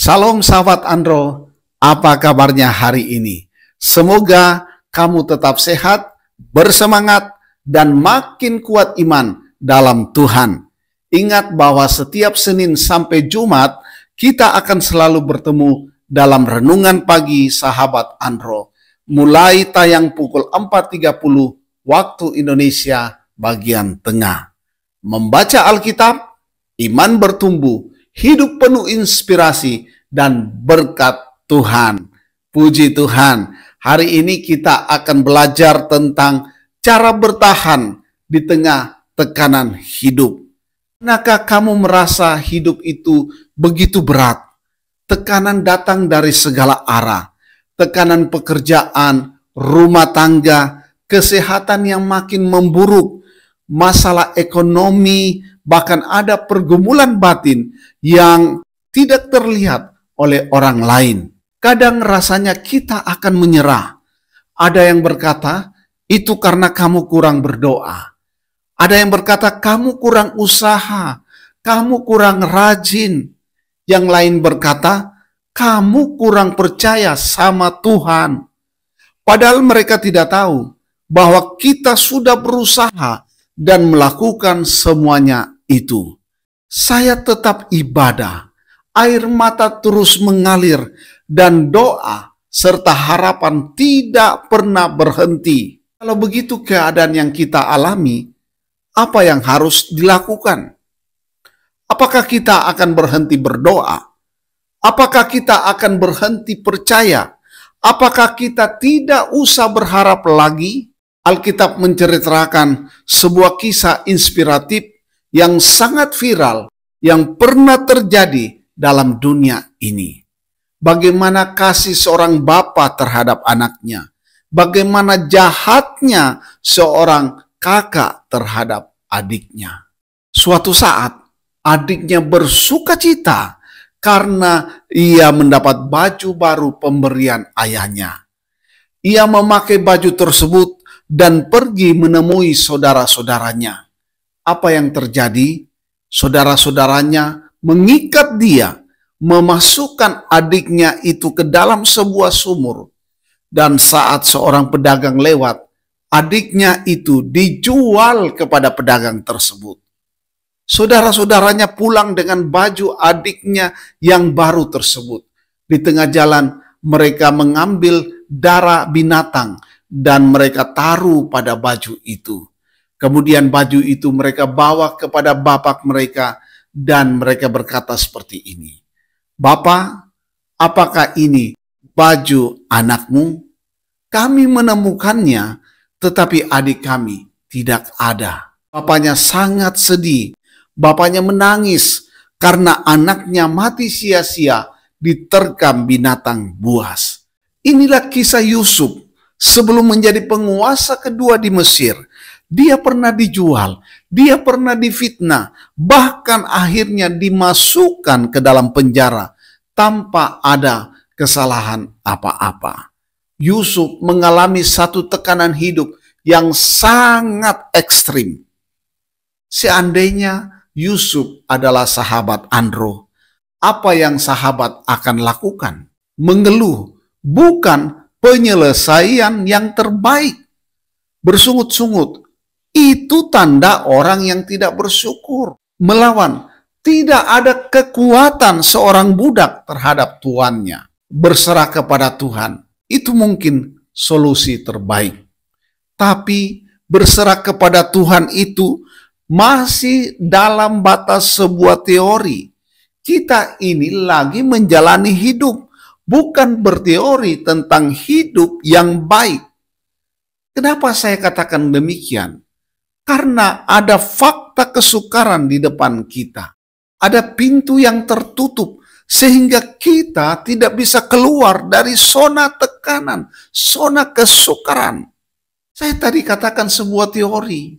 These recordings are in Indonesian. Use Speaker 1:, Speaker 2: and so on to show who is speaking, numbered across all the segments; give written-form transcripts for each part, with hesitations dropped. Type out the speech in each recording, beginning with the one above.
Speaker 1: Salam sahabat Andro, apa kabarnya hari ini? Semoga kamu tetap sehat, bersemangat, dan makin kuat iman dalam Tuhan. Ingat bahwa setiap Senin sampai Jumat, kita akan selalu bertemu dalam Renungan Pagi Sahabat Andro. Mulai tayang pukul 4.30 waktu Indonesia bagian tengah. Membaca Alkitab, iman bertumbuh, hidup penuh inspirasi dan berkat Tuhan. Puji Tuhan, hari ini kita akan belajar tentang cara bertahan di tengah tekanan hidup. Pernahkah kamu merasa hidup itu begitu berat? Tekanan datang dari segala arah. Tekanan pekerjaan, rumah tangga, kesehatan yang makin memburuk, masalah ekonomi, bahkan ada pergumulan batin yang tidak terlihat oleh orang lain. Kadang rasanya kita akan menyerah. Ada yang berkata, itu karena kamu kurang berdoa. Ada yang berkata, kamu kurang usaha, kamu kurang rajin. Yang lain berkata, kamu kurang percaya sama Tuhan. Padahal mereka tidak tahu bahwa kita sudah berusaha dan melakukan semuanya itu. Saya tetap ibadah, air mata terus mengalir, dan doa serta harapan tidak pernah berhenti. Kalau begitu keadaan yang kita alami, apa yang harus dilakukan? Apakah kita akan berhenti berdoa? Apakah kita akan berhenti percaya? Apakah kita tidak usah berharap lagi? Alkitab menceritakan sebuah kisah inspiratif yang sangat viral yang pernah terjadi dalam dunia ini. Bagaimana kasih seorang bapa terhadap anaknya. Bagaimana jahatnya seorang kakak terhadap adiknya. Suatu saat adiknya bersuka cita karena ia mendapat baju baru pemberian ayahnya. Ia memakai baju tersebut dan pergi menemui saudara-saudaranya. Apa yang terjadi? Saudara-saudaranya mengikat dia, memasukkan adiknya itu ke dalam sebuah sumur. Dan saat seorang pedagang lewat, adiknya itu dijual kepada pedagang tersebut. Saudara-saudaranya pulang dengan baju adiknya yang baru tersebut. Di tengah jalan mereka mengambil darah binatang dan mereka taruh pada baju itu. Kemudian baju itu mereka bawa kepada bapak mereka dan mereka berkata seperti ini. Bapak, apakah ini baju anakmu? Kami menemukannya, tetapi adik kami tidak ada. Bapaknya sangat sedih. Bapaknya menangis karena anaknya mati sia-sia diterkam binatang buas. Inilah kisah Yusuf sebelum menjadi penguasa kedua di Mesir. Dia pernah dijual, dia pernah difitnah, bahkan akhirnya dimasukkan ke dalam penjara tanpa ada kesalahan apa-apa. Yusuf mengalami satu tekanan hidup yang sangat ekstrim. Seandainya Yusuf adalah sahabat Andro, apa yang sahabat akan lakukan? Mengeluh bukan penyelesaian yang terbaik. Bersungut-sungut, itu tanda orang yang tidak bersyukur. Melawan, tidak ada kekuatan seorang budak terhadap tuannya. Berserah kepada Tuhan, itu mungkin solusi terbaik. Tapi berserah kepada Tuhan itu masih dalam batas sebuah teori. Kita ini lagi menjalani hidup, bukan berteori tentang hidup yang baik. Kenapa saya katakan demikian? Karena ada fakta kesukaran di depan kita. Ada pintu yang tertutup sehingga kita tidak bisa keluar dari zona tekanan, zona kesukaran. Saya tadi katakan sebuah teori.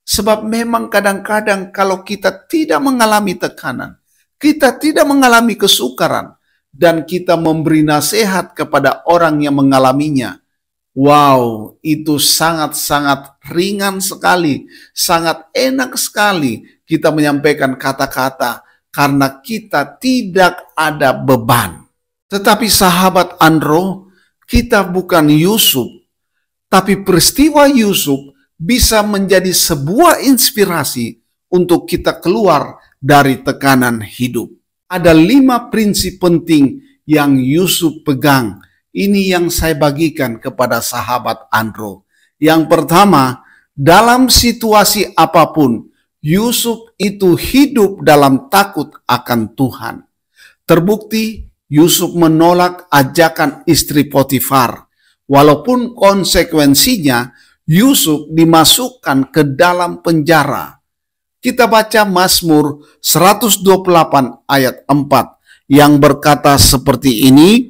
Speaker 1: Sebab memang kadang-kadang kalau kita tidak mengalami tekanan, kita tidak mengalami kesukaran, dan kita memberi nasihat kepada orang yang mengalaminya, wow, itu sangat-sangat ringan sekali, sangat enak sekali kita menyampaikan kata-kata, karena kita tidak ada beban. Tetapi sahabat Andro, kita bukan Yusuf, tapi peristiwa Yusuf bisa menjadi sebuah inspirasi untuk kita keluar dari tekanan hidup. Ada 5 prinsip penting yang Yusuf pegang. Ini yang saya bagikan kepada sahabat Andro. Yang pertama, dalam situasi apapun, Yusuf itu hidup dalam takut akan Tuhan. Terbukti Yusuf menolak ajakan istri Potifar. Walaupun konsekuensinya Yusuf dimasukkan ke dalam penjara. Kita baca Mazmur 128 ayat 4 yang berkata seperti ini,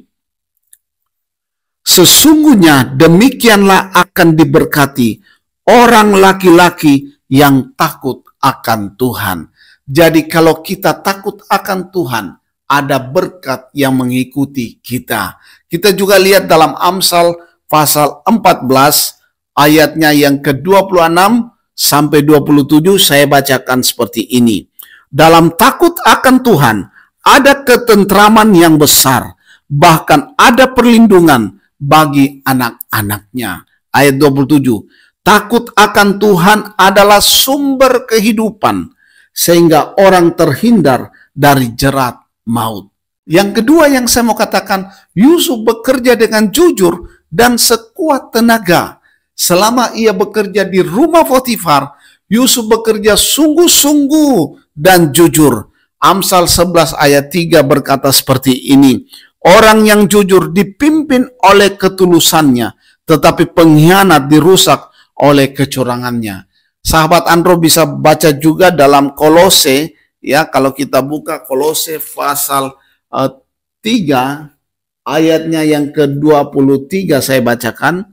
Speaker 1: sesungguhnya demikianlah akan diberkati orang laki-laki yang takut akan Tuhan. Jadi kalau kita takut akan Tuhan, ada berkat yang mengikuti kita. Kita juga lihat dalam Amsal pasal 14 ayatnya yang ke-26 sampai 27, saya bacakan seperti ini. Dalam takut akan Tuhan ada ketentraman yang besar, bahkan ada perlindungan bagi anak-anaknya. Ayat 27, takut akan Tuhan adalah sumber kehidupan, sehingga orang terhindar dari jerat maut. Yang kedua yang saya mau katakan, Yusuf bekerja dengan jujur dan sekuat tenaga. Selama ia bekerja di rumah Potifar, Yusuf bekerja sungguh-sungguh dan jujur. Amsal 11 ayat 3 berkata seperti ini, orang yang jujur dipimpin oleh ketulusannya, tetapi pengkhianat dirusak oleh kecurangannya. Sahabat Andro bisa baca juga dalam Kolose, ya, kalau kita buka Kolose pasal 3 ayatnya yang ke-23 saya bacakan.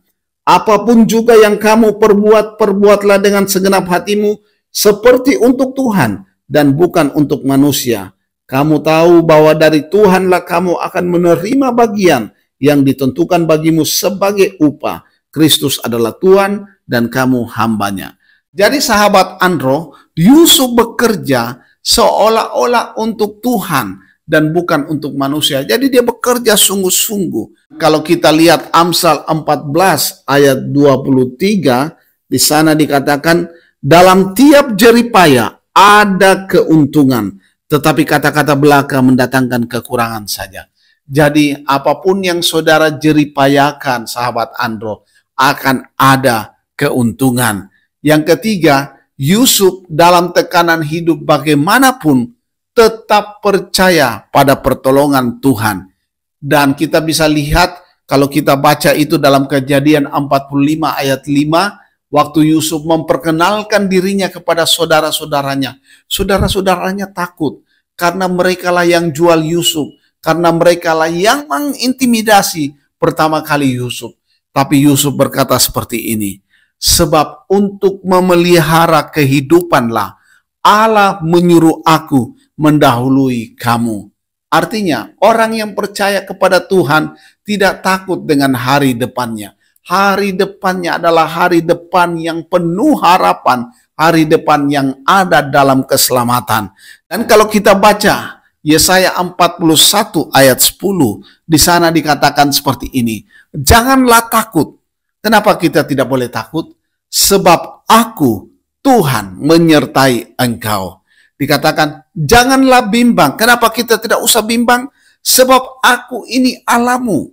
Speaker 1: Apapun juga yang kamu perbuat, perbuatlah dengan segenap hatimu seperti untuk Tuhan dan bukan untuk manusia. Kamu tahu bahwa dari Tuhanlah kamu akan menerima bagian yang ditentukan bagimu sebagai upah. Kristus adalah Tuhan dan kamu hambanya. Jadi sahabat Andro, Yusuf bekerja seolah-olah untuk Tuhan dan bukan untuk manusia. Jadi dia bekerja sungguh-sungguh. Kalau kita lihat Amsal 14 ayat 23, di sana dikatakan, dalam tiap jeripaya ada keuntungan, tetapi kata-kata belaka mendatangkan kekurangan saja. Jadi apapun yang saudara jeripayakan, sahabat Andro, akan ada keuntungan. Yang ketiga, Yusuf dalam tekanan hidup bagaimanapun tetap percaya pada pertolongan Tuhan. Dan kita bisa lihat kalau kita baca itu dalam Kejadian 45 ayat 5, waktu Yusuf memperkenalkan dirinya kepada saudara-saudaranya. Saudara-saudaranya takut karena merekalah yang jual Yusuf, karena merekalah yang mengintimidasi pertama kali Yusuf. Tapi Yusuf berkata seperti ini, sebab untuk memelihara kehidupanlah Allah menyuruh aku mendahului kamu. Artinya, orang yang percaya kepada Tuhan tidak takut dengan hari depannya. Hari depannya adalah hari depan yang penuh harapan, hari depan yang ada dalam keselamatan. Dan kalau kita baca Yesaya 41 ayat 10, di sana dikatakan seperti ini, janganlah takut. Kenapa kita tidak boleh takut? Sebab aku, Tuhan, menyertai engkau. Dikatakan, janganlah bimbang. Kenapa kita tidak usah bimbang? Sebab aku ini Allahmu.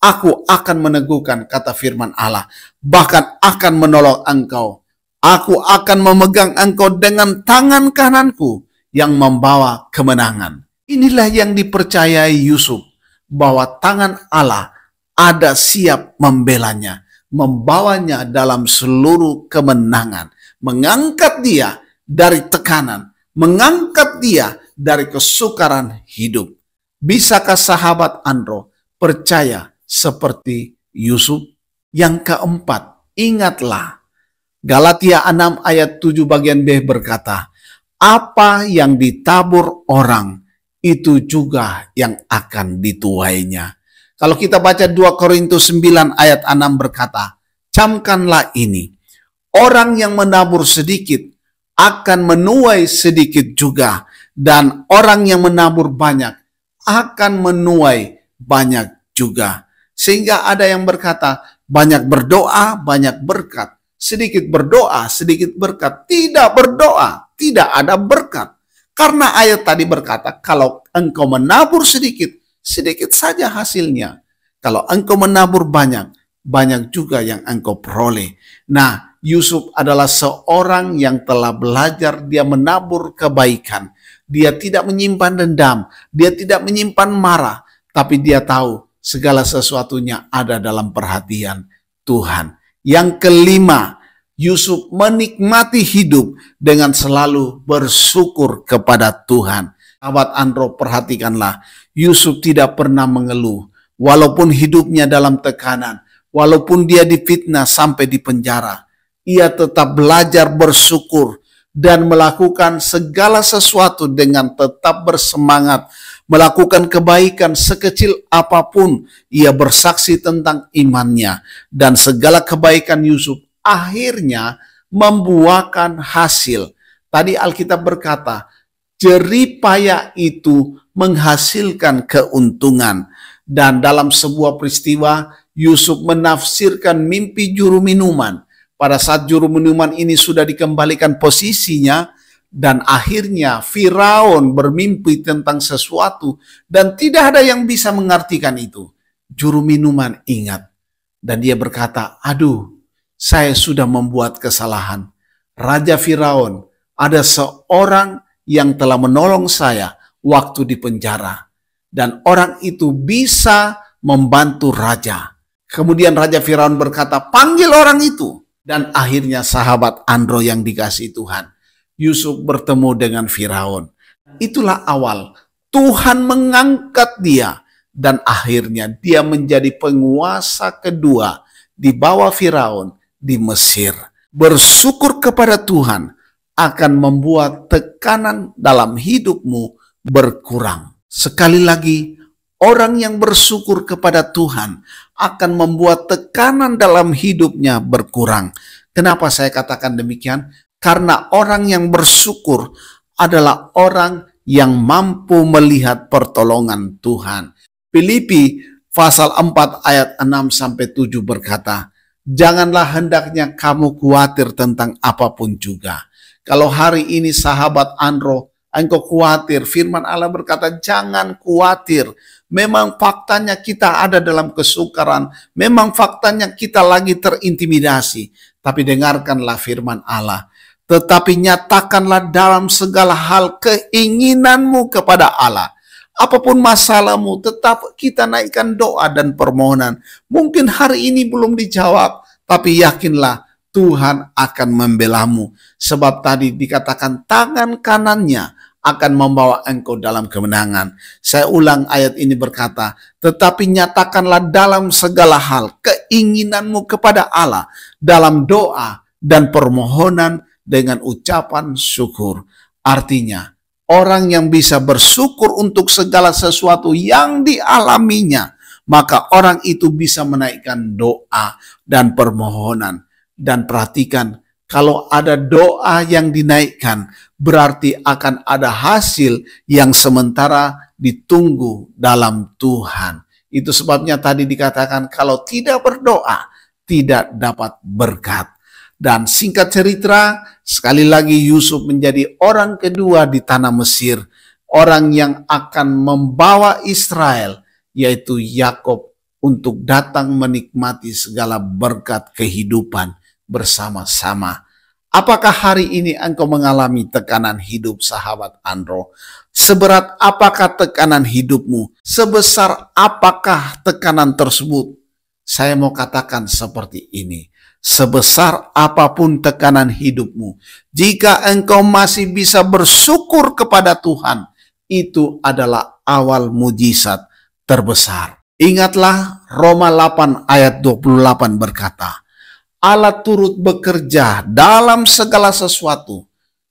Speaker 1: Aku akan meneguhkan, kata firman Allah. Bahkan akan menolong engkau. Aku akan memegang engkau dengan tangan kananku yang membawa kemenangan. Inilah yang dipercayai Yusuf. Bahwa tangan Allah ada siap membelanya. Membawanya dalam seluruh kemenangan. Mengangkat dia dari tekanan. Mengangkat dia dari kesukaran hidup. Bisakah sahabat Andro percaya seperti Yusuf? Yang keempat, ingatlah. Galatia 6 ayat 7 bagian B berkata, apa yang ditabur orang, itu juga yang akan dituainya. Kalau kita baca 2 Korintus 9 ayat 6 berkata, camkanlah ini, orang yang menabur sedikit, akan menuai sedikit juga. Dan orang yang menabur banyak akan menuai banyak juga. Sehingga ada yang berkata, banyak berdoa, banyak berkat. Sedikit berdoa, sedikit berkat. Tidak berdoa, tidak ada berkat. Karena ayat tadi berkata, kalau engkau menabur sedikit, sedikit saja hasilnya. Kalau engkau menabur banyak, banyak juga yang engkau peroleh. Nah, Yusuf adalah seorang yang telah belajar, dia menabur kebaikan. Dia tidak menyimpan dendam, dia tidak menyimpan marah, tapi dia tahu segala sesuatunya ada dalam perhatian Tuhan. Yang kelima, Yusuf menikmati hidup dengan selalu bersyukur kepada Tuhan. Sahabat Andro, perhatikanlah, Yusuf tidak pernah mengeluh. Walaupun hidupnya dalam tekanan, walaupun dia difitnah sampai di penjara, ia tetap belajar bersyukur dan melakukan segala sesuatu dengan tetap bersemangat, melakukan kebaikan sekecil apapun. Ia bersaksi tentang imannya, dan segala kebaikan Yusuf akhirnya membuahkan hasil. Tadi Alkitab berkata, jerih payah itu menghasilkan keuntungan. Dan dalam sebuah peristiwa, Yusuf menafsirkan mimpi juru minuman. Pada saat juru minuman ini sudah dikembalikan posisinya, dan akhirnya Firaun bermimpi tentang sesuatu, dan tidak ada yang bisa mengartikan itu. Juru minuman ingat, dan dia berkata, aduh, saya sudah membuat kesalahan. Raja Firaun, ada seorang yang telah menolong saya waktu di penjara. Dan orang itu bisa membantu raja. Kemudian Raja Firaun berkata, panggil orang itu. Dan akhirnya sahabat Andro yang dikasihi Tuhan, Yusuf bertemu dengan Firaun. Itulah awal Tuhan mengangkat dia. Dan akhirnya dia menjadi penguasa kedua di bawah Firaun di Mesir. Bersyukur kepada Tuhan akan membuat tekanan dalam hidupmu berkurang. Sekali lagi, orang yang bersyukur kepada Tuhan akan membuat tekanan dalam hidupnya berkurang. Kenapa saya katakan demikian? Karena orang yang bersyukur adalah orang yang mampu melihat pertolongan Tuhan. Filipi pasal 4 ayat 6-7 berkata, janganlah hendaknya kamu khawatir tentang apapun juga. Kalau hari ini sahabat Andro, engkau khawatir, firman Allah berkata, jangan khawatir. Memang faktanya kita ada dalam kesukaran. Memang faktanya kita lagi terintimidasi. Tapi dengarkanlah firman Allah. Tetapi nyatakanlah dalam segala hal keinginanmu kepada Allah. Apapun masalahmu, tetap kita naikkan doa dan permohonan. Mungkin hari ini belum dijawab, tapi yakinlah Tuhan akan membelamu. Sebab tadi dikatakan tangan kanannya akan membawa engkau dalam kemenangan. Saya ulang ayat ini berkata, tetapi nyatakanlah dalam segala hal keinginanmu kepada Allah dalam doa dan permohonan dengan ucapan syukur. Artinya, orang yang bisa bersyukur untuk segala sesuatu yang dialaminya, maka orang itu bisa menaikkan doa dan permohonan. Dan perhatikan, kalau ada doa yang dinaikkan, berarti akan ada hasil yang sementara ditunggu dalam Tuhan. Itu sebabnya tadi dikatakan kalau tidak berdoa, tidak dapat berkat. Dan singkat cerita, sekali lagi Yusuf menjadi orang kedua di tanah Mesir. Orang yang akan membawa Israel, yaitu Yakub, untuk datang menikmati segala berkat kehidupan bersama-sama. Apakah hari ini engkau mengalami tekanan hidup sahabat Andro? Seberat apakah tekanan hidupmu? Sebesar apakah tekanan tersebut? Saya mau katakan seperti ini. Sebesar apapun tekanan hidupmu, jika engkau masih bisa bersyukur kepada Tuhan, itu adalah awal mujizat terbesar. Ingatlah Roma 8 ayat 28 berkata, Allah turut bekerja dalam segala sesuatu,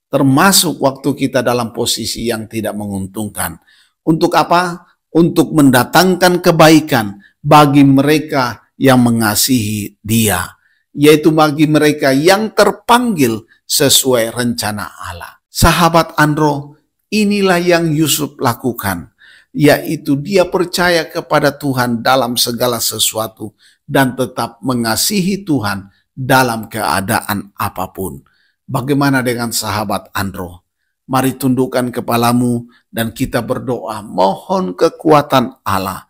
Speaker 1: termasuk waktu kita dalam posisi yang tidak menguntungkan. Untuk apa? Untuk mendatangkan kebaikan bagi mereka yang mengasihi Dia, yaitu bagi mereka yang terpanggil sesuai rencana Allah. Sahabat Andro, Inilah yang Yusuf lakukan, yaitu dia percaya kepada Tuhan dalam segala sesuatu dan tetap mengasihi Tuhan dalam keadaan apapun. Bagaimana dengan sahabat Andro? Mari tundukkan kepalamu dan kita berdoa, mohon kekuatan Allah.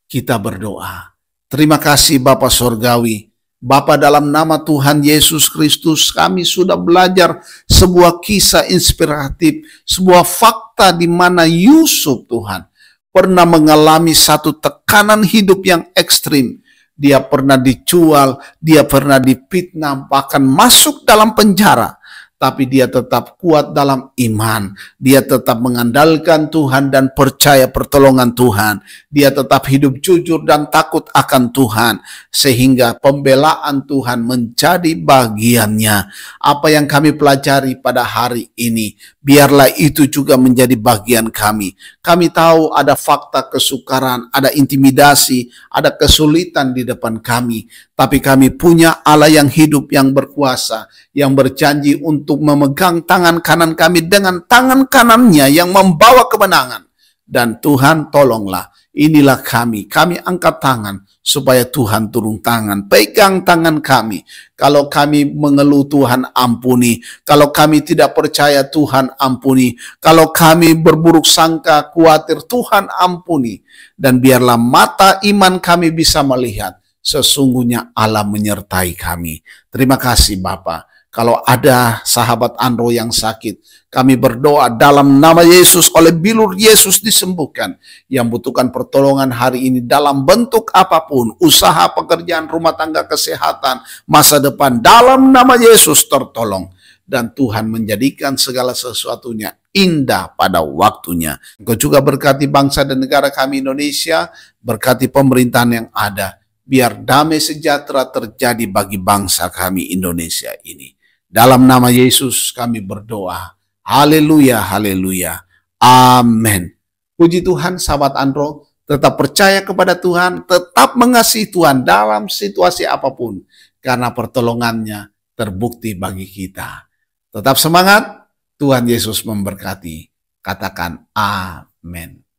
Speaker 1: Kita berdoa. Terima kasih Bapa Sorgawi. Bapa, dalam nama Tuhan Yesus Kristus, kami sudah belajar sebuah kisah inspiratif, sebuah fakta di mana Yusuf, Tuhan, pernah mengalami satu tekanan hidup yang ekstrim. Dia pernah dijual, dia pernah difitnah, bahkan masuk dalam penjara. Tapi dia tetap kuat dalam iman. Dia tetap mengandalkan Tuhan dan percaya pertolongan Tuhan. Dia tetap hidup jujur dan takut akan Tuhan. Sehingga pembelaan Tuhan menjadi bagiannya. Apa yang kami pelajari pada hari ini, biarlah itu juga menjadi bagian kami. Kami tahu ada fakta kesukaran, ada intimidasi, ada kesulitan di depan kami. Tapi kami punya Allah yang hidup, yang berkuasa, yang berjanji untuk memegang tangan kanan kami dengan tangan kanannya yang membawa kemenangan. Dan Tuhan, tolonglah, inilah kami angkat tangan supaya Tuhan turun tangan, pegang tangan kami. Kalau kami mengeluh, Tuhan ampuni. Kalau kami tidak percaya, Tuhan ampuni. Kalau kami berburuk sangka, khawatir, Tuhan ampuni. Dan biarlah mata iman kami bisa melihat, sesungguhnya Allah menyertai kami. Terima kasih Bapa. Kalau ada sahabat Andro yang sakit, kami berdoa dalam nama Yesus, oleh bilur Yesus disembuhkan. Yang butuhkan pertolongan hari ini dalam bentuk apapun, usaha, pekerjaan, rumah tangga, kesehatan, masa depan, dalam nama Yesus tertolong. Dan Tuhan menjadikan segala sesuatunya indah pada waktunya. Engkau juga berkati bangsa dan negara kami Indonesia, berkati pemerintahan yang ada. Biar damai sejahtera terjadi bagi bangsa kami Indonesia ini. Dalam nama Yesus kami berdoa. Haleluya, haleluya. Amin. Puji Tuhan, sahabat Andro. Tetap percaya kepada Tuhan. Tetap mengasihi Tuhan dalam situasi apapun. Karena pertolongannya terbukti bagi kita. Tetap semangat. Tuhan Yesus memberkati. Katakan amin.